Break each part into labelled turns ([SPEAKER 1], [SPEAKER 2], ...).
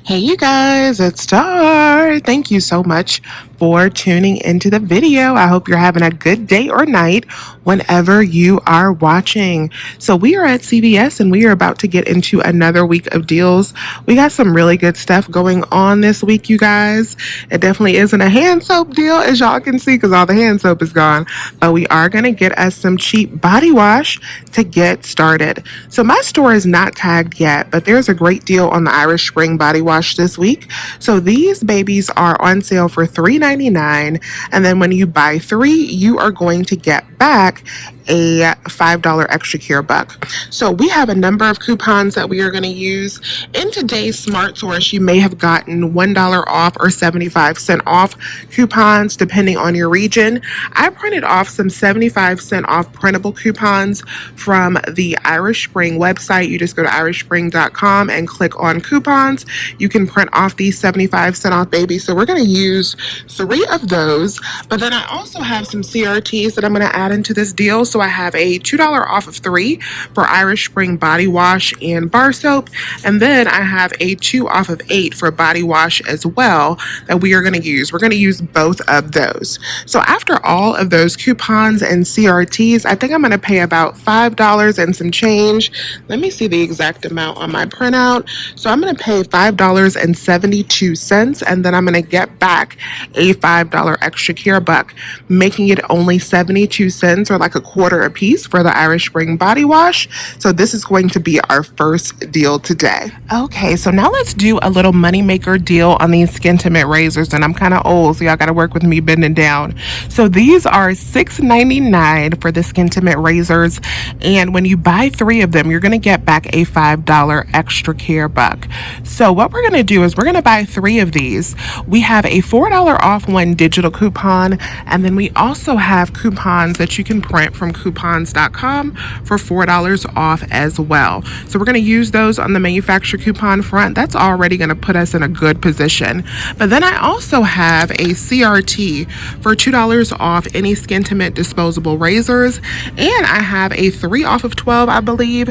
[SPEAKER 1] Hey you guys, it's Star. Thank you so much for tuning into the video. I hope you're having a good day or night whenever you are watching. So we are at CVS and we are about to get into another week of deals. We got some really good stuff going on this week, you guys. It definitely isn't a hand soap deal, as y'all can see, because all the hand soap is gone. But we are going to get us some cheap body wash to get started. So my store is not tagged yet, but there's a great deal on the Irish Spring body wash this week. So these babies are on sale for $3.99, and then when you buy 3, you are going to get back a $5 extra care buck. So we have a number of coupons that we are going to use. In today's Smart Source, you may have gotten $1 off or 75-cent off coupons depending on your region. I printed off some 75-cent off printable coupons from the Irish Spring website. You just go to irishspring.com and click on coupons. You can print off these 75-cent off babies. So we're going to use 3 of those, but then I also have some CRTs that I'm going to add into this deal. So I have a $2 off of 3 for Irish Spring body wash and bar soap, and then I have a 2 off of 8 for body wash as well that we are going to use. We're going to use both of those. So after all of those coupons and CRTs, I think I'm going to pay about $5 and some change. Let me see the exact amount on my printout. So I'm going to pay $5.72, and then I'm going to get back a $5 extra care buck, making it only 72 cents or like a quarter a piece for the Irish Spring body wash. So this is going to be our first deal today. Okay, so now let's do a little moneymaker deal on these Skintimate razors, and I'm kind of old, so y'all got to work with me bending down. So these are $6.99 for the Skintimate razors, and when you buy 3 of them, you're going to get back a $5 extra care buck. So what we're going to do is we're going to buy 3 of these. We have a $4 off 1 digital coupon, and then we also have coupons that you can print from coupons.com for $4 off as well. So we're going to use those on the manufacturer coupon front. That's already going to put us in a good position. But then I also have a CRT for $2 off any Skintimate disposable razors, and I have a 3 off of 12, I believe,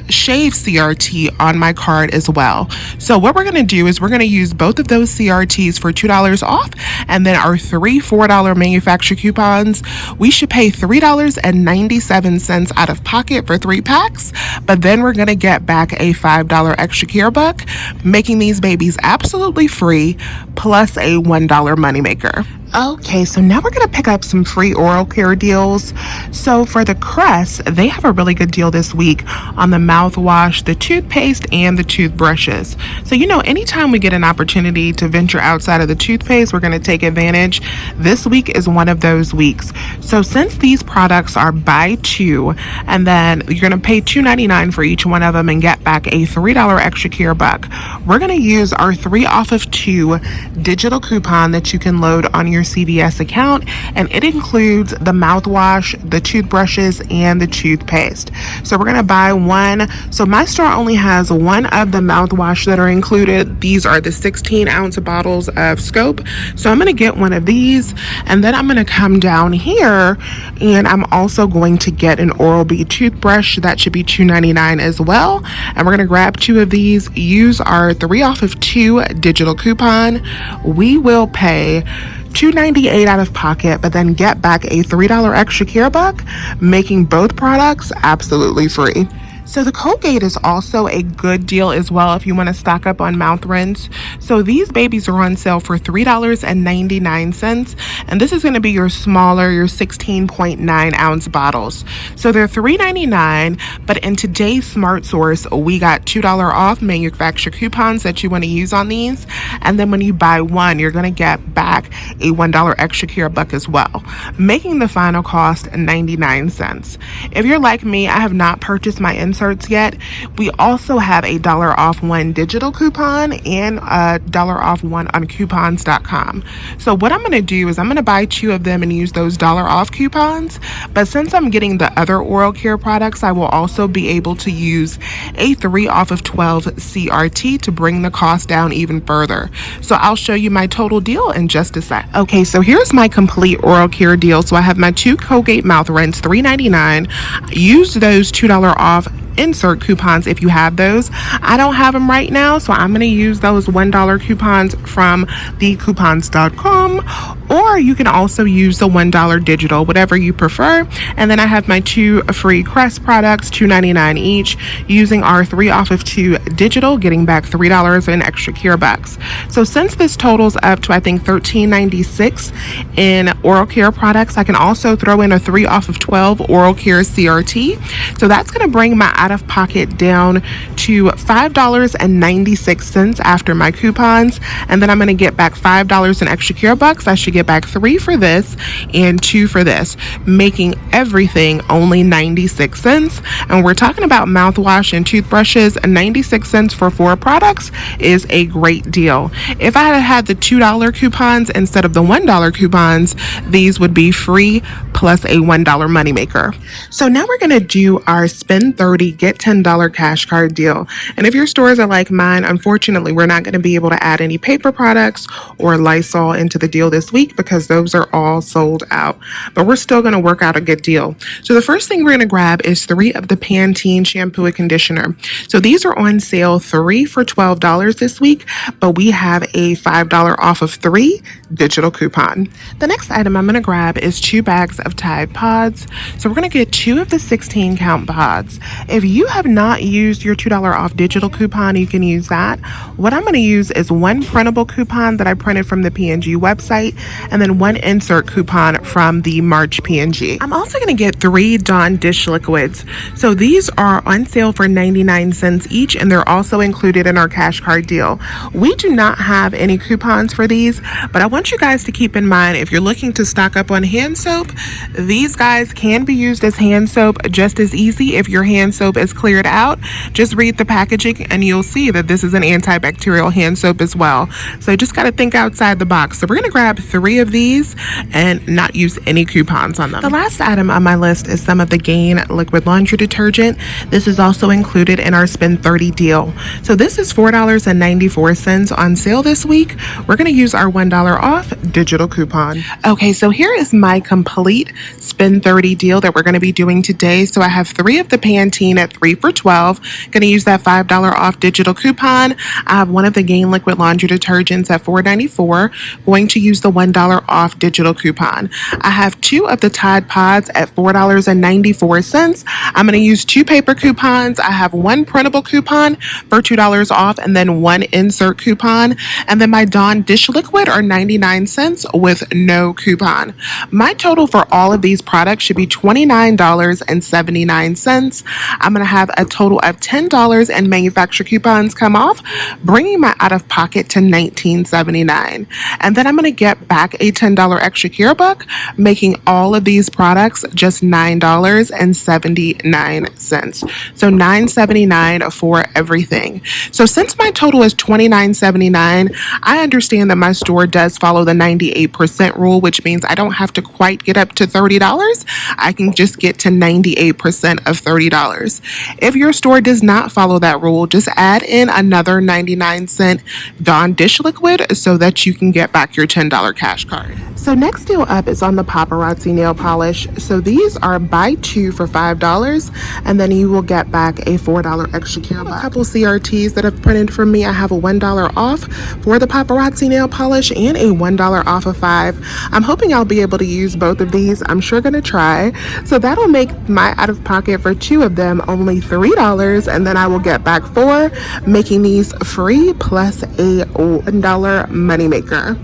[SPEAKER 1] shave CRT on my card as well. So what we're going to do is we're going to use both of those CRTs for $2 off, and then our 3 $4 manufacturer coupons, we should pay $3.97 out of pocket for 3 packs, but then we're going to get back a $5 extra care buck, making these babies absolutely free, plus a $1 moneymaker. Okay, so now we're going to pick up some free oral care deals. So for the Crest, they have a really good deal this week on the mouthwash, the toothpaste, and the toothbrushes. So, anytime we get an opportunity to venture outside of the toothpaste, we're going to take advantage. This week is one of those weeks. So since these products are buy 2, and then you're going to pay $2.99 for each one of them and get back a $3 extra care buck, we're going to use our 3 off of 2 digital coupon that you can load on your CVS account, and it includes the mouthwash, the toothbrushes, and the toothpaste. So we're going to buy 1. So my store only has 1 of the mouthwash that are included. These are the 16-ounce bottles of Scope. So I'm going to get 1 of these, and then I'm going to come down here, and I'm also going to get an Oral-B toothbrush. That should be $2.99 as well. And we're going to grab 2 of these, use our 3 off of 2 digital coupon. We will pay $2.98 out of pocket, but then get back a $3 extra care buck, making both products absolutely free. So the Colgate is also a good deal as well if you want to stock up on mouth rinse. So these babies are on sale for $3.99, and this is going to be your smaller, your 16.9 ounce bottles. So they're $3.99, but in today's Smart Source, we got $2 off manufacturer coupons that you want to use on these, and then when you buy 1, you're going to get back a $1 extra care buck as well, making the final cost 99 cents. If you're like me, I have not purchased my inserts yet. We also have a $1 off 1 digital coupon and a $1 off 1 on coupons.com. So what I'm going to do is I'm going to buy 2 of them and use those $1 off coupons. But since I'm getting the other oral care products, I will also be able to use a 3 off of 12 CRT to bring the cost down even further. So I'll show you my total deal in just a sec. Okay, so here's my complete oral care deal. So I have my 2 Colgate mouth rinse, $3.99. Use those $2 off insert coupons if you have those. I don't have them right now, so I'm going to use those $1 coupons from thecoupons.com, or you can also use the $1 digital, whatever you prefer. And then I have my 2 free Crest products, $2.99 each, using our 3 off of 2 digital, getting back $3 in extra care bucks. So since this totals up to I think $13.96 in oral care products, I can also throw in a 3 off of 12 oral care CRT. So that's going to bring my out of pocket down to $5.96 after my coupons. And then I'm going to get back $5 in extra care bucks. I should get back 3 for this and 2 for this, making everything only 96 cents. And we're talking about mouthwash and toothbrushes. 96 cents for 4 products is a great deal. If I had had the $2 coupons instead of the $1 coupons, these would be free plus a $1 moneymaker. So now we're going to do our spend 30, get $10 cash card deal. And if your stores are like mine, unfortunately, we're not going to be able to add any paper products or Lysol into the deal this week because those are all sold out. But we're still going to work out a good deal. So the first thing we're going to grab is 3 of the Pantene shampoo and conditioner. So these are on sale, 3 for $12 this week, but we have a $5 off of 3 digital coupon. The next item I'm going to grab is 2 bags of Tide Pods. So we're going to get 2 of the 16 count pods. If you have not used your $2 off digital coupon, you can use that. What I'm going to use is 1 printable coupon that I printed from the P&G website, and then 1 insert coupon from the March P&G. I'm also going to get 3 Dawn dish liquids. So these are on sale for 99 cents each, and they're also included in our cash card deal. We do not have any coupons for these, but I want you guys to keep in mind, if you're looking to stock up on hand soap, these guys can be used as hand soap just as easy. If your hand soap is cleared out, just read the packaging and you'll see that this is an antibacterial hand soap as well. So just got to think outside the box. So we're going to grab 3 of these and not use any coupons on them. The last item on my list is some of the Gain liquid laundry detergent. This is also included in our spend 30 deal. So this is $4.94 on sale this week. We're going to use our $1 off digital coupon. Okay, so here is my complete spend 30 deal that we're going to be doing today. So I have 3 of the Pantene at 3 for $12. Going to use that $5 off digital coupon. I have 1 of the Gain liquid laundry detergents at $4.94. Going to use the $1 off digital coupon. I have 2 of the Tide Pods at $4.94. I'm going to use 2 paper coupons. I have 1 printable coupon for $2 off, and then 1 insert coupon. And then my Dawn dish liquid are 99 cents with no coupon. My total for all of these products should be $29.79. I'm going to have a total of $10 and manufacturer coupons come off, bringing my out of pocket to $19.79. And then I'm going to get back a $10 extra care buck, making all of these products just $9.79. So $9.79 for everything. So since my total is $29.79, I understand that my store does follow the 98% rule, which means I don't have to quite get up to $30. I can just get to 98% of $30. If your store does not follow that rule, just add in another 99-cent Dawn dish liquid so that you can get back your $10 cash card. So next deal up is on the Paparazzi nail polish. So these are buy 2 for $5, and then you will get back a $4 extra care buck. A couple CRTs that have printed for me. I have a $1 off for the Paparazzi nail polish and a $1 off of 5. I'm hoping I'll be able to use both of these. I'm sure gonna try. So that'll make my out of pocket for 2 of them only $3, and then I will get back 4, making these free plus a $1 moneymaker.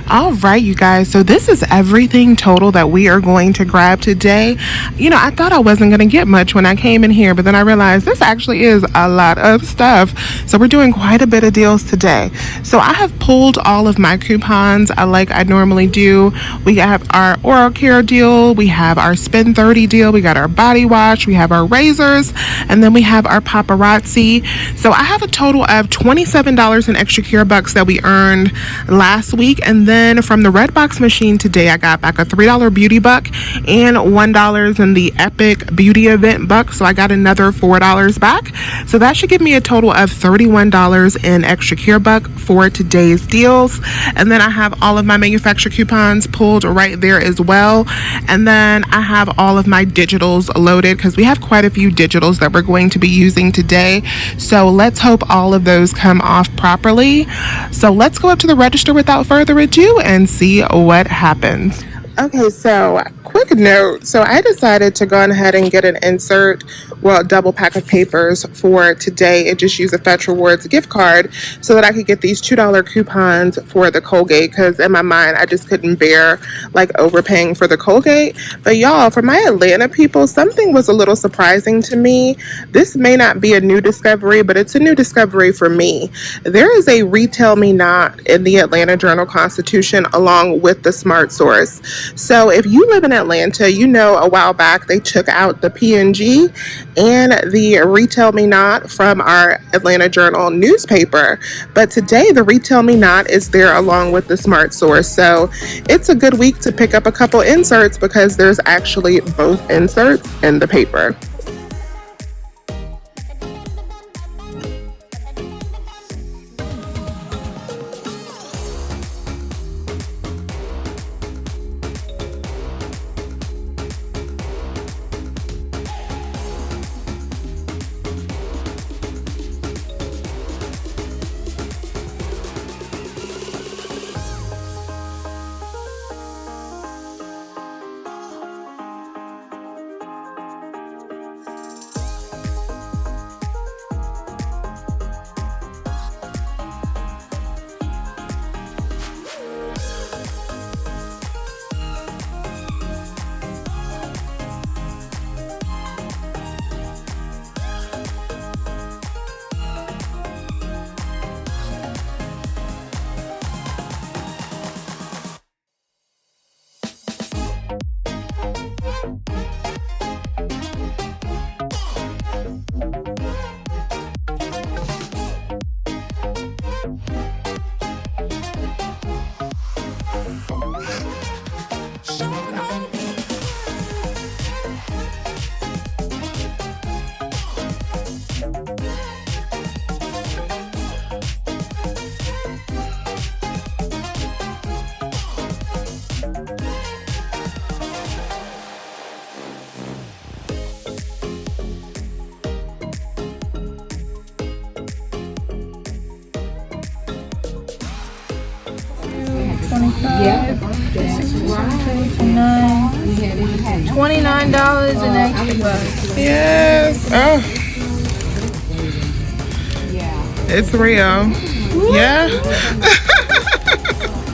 [SPEAKER 1] All right, you guys, so this is everything total that we are going to grab today. You know, I thought I wasn't going to get much when I came in here, but then I realized this actually is a lot of stuff. So we're doing quite a bit of deals today. So I have pulled all of my coupons like I normally do. We have our oral care deal, we have our spend 30 deal, we got our body wash, we have our razors, and then we have our paparazzi. So I have a total of $27 in extra care bucks that we earned last week, and then then from the red box machine today, I got back a $3 beauty buck and $1 in the Epic Beauty Event buck. So I got another $4 back. So that should give me a total of $31 in extra care buck for today's deals. And then I have all of my manufacturer coupons pulled right there as well. And then I have all of my digitals loaded because we have quite a few digitals that we're going to be using today. So let's hope all of those come off properly. So let's go up to the register without further ado and see what happens. Okay, so quick note. So I decided to go ahead and get an insert, well, a double pack of papers for today and just use a Fetch Rewards gift card so that I could get these $2 coupons for the Colgate, because in my mind, I just couldn't bear like overpaying for the Colgate. But y'all, for my Atlanta people, something was a little surprising to me. This may not be a new discovery, but it's a new discovery for me. There is a Retail Me Not in the Atlanta Journal-Constitution along with the Smart Source. So if you live in Atlanta, you know a while back they took out the P&G and the Retail Me Not from our Atlanta Journal newspaper. But today the Retail Me Not is there along with the Smart Source. So it's a good week to pick up a couple inserts because there's actually both inserts in the paper.
[SPEAKER 2] $29 in extra bucks.
[SPEAKER 1] Yes. Oh. It's real. Yeah.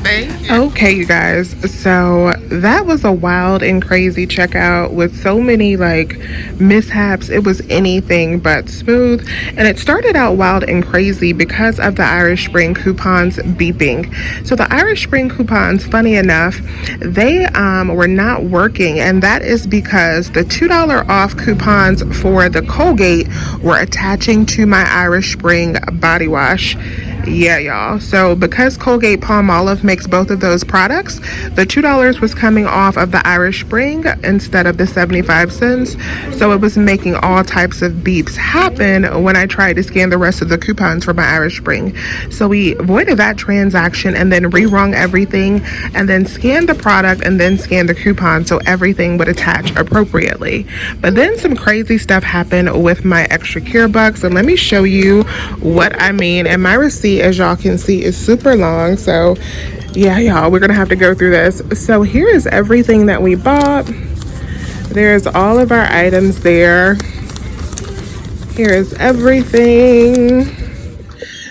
[SPEAKER 1] Thank you. Okay, you guys. So that was a wild and crazy checkout with so many like mishaps. It was anything but smooth. And it started out wild and crazy because of the Irish Spring coupons beeping. So the Irish Spring coupons, funny enough, they were not working. And that is because the $2 off coupons for the Colgate were attaching to my Irish Spring body wash. Yeah, y'all. So because Colgate Palmolive makes both of those products, the $2 was coming off of the Irish Spring instead of the 75 cents. So it was making all types of beeps happen when I tried to scan the rest of the coupons for my Irish Spring. So we avoided that transaction and then rerung everything and then scanned the product and then scanned the coupon so everything would attach appropriately. But then some crazy stuff happened with my extra care bucks, and let me show you what I mean. And my receipt, as y'all can see, is super long, so yeah, y'all, we're gonna have to go through this. So here is everything that we bought. There's all of our items there. Here is everything.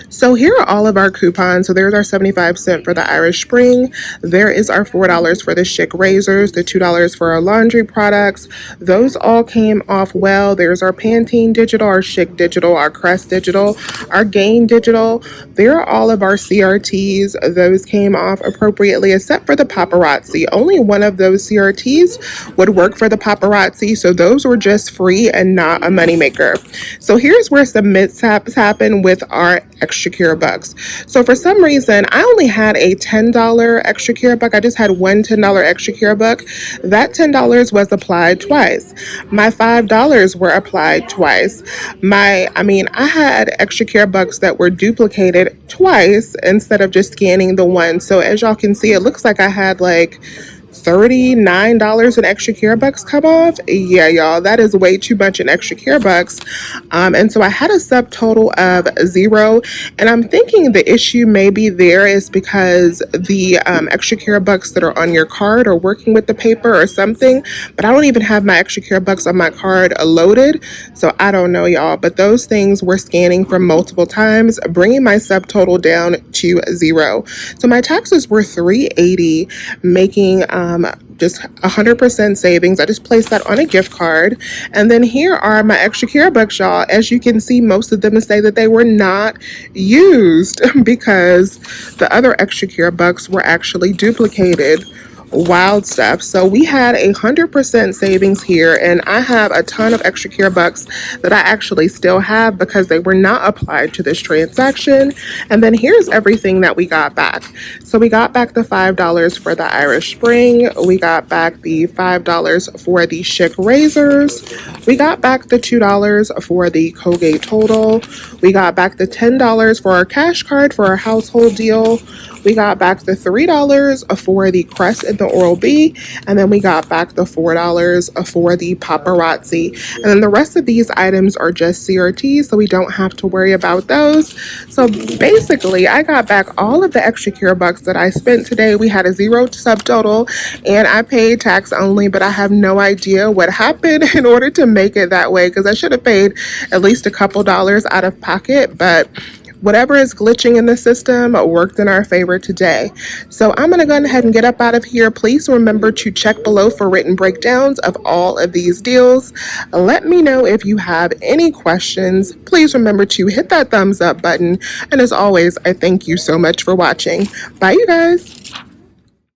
[SPEAKER 1] So here are all of our coupons. So there's our 75 cent for the Irish Spring. There is our $4 for the Chic razors, the $2 for our laundry products. Those all came off well. There's our Pantene digital, our Chic digital, our Crest digital, our Gain digital. There are all of our CRTs. Those came off appropriately, except for the Paparazzi. Only one of those CRTs would work for the Paparazzi. So those were just free and not a moneymaker. So here's where some mishaps happen with our extra extra care bucks. So for some reason, I only had a $10 extra care buck. I just had one $10 extra care buck. That $10 was applied twice. My $5 were applied twice. I had extra care bucks that were duplicated twice instead of just scanning the one. So as y'all can see, it looks like I had like $39 in extra care bucks come off. Yeah, y'all, that is way too much in extra care bucks. And so I had a subtotal of zero. And I'm thinking the issue maybe there is because the extra care bucks that are on your card are working with the paper or something. But I don't even have my extra care bucks on my card loaded. So I don't know, y'all. But those things were scanning from multiple times, bringing my subtotal down to zero. So my taxes were $380, making just 100% savings. I just placed that on a gift card. And then here are my extra care bucks, y'all. As you can see, most of them say that they were not used because the other extra care bucks were actually duplicated. Wild stuff. So we had 100% savings here, and I have a ton of extra care bucks that I actually still have because they were not applied to this transaction. And then here's everything that we got back. So we got back the $5 for the Irish Spring. We got back the $5 for the Chic razors. We got back the $2 for the Colgate Total. We got back the $10 for our cash card for our household deal. We got back the $3 for the Crest and the Oral-B, and then we got back the $4 for the Paparazzi. And then the rest of these items are just CRT, so we don't have to worry about those. So basically, I got back all of the extra care bucks that I spent today. We had a zero subtotal, and I paid tax only, but I have no idea what happened in order to make it that way, because I should have paid at least a couple dollars out of pocket, but whatever is glitching in the system worked in our favor today. So I'm going to go ahead and get up out of here. Please remember to check below for written breakdowns of all of these deals. Let me know if you have any questions. Please remember to hit that thumbs up button. And as always, I thank you so much for watching. Bye, you guys.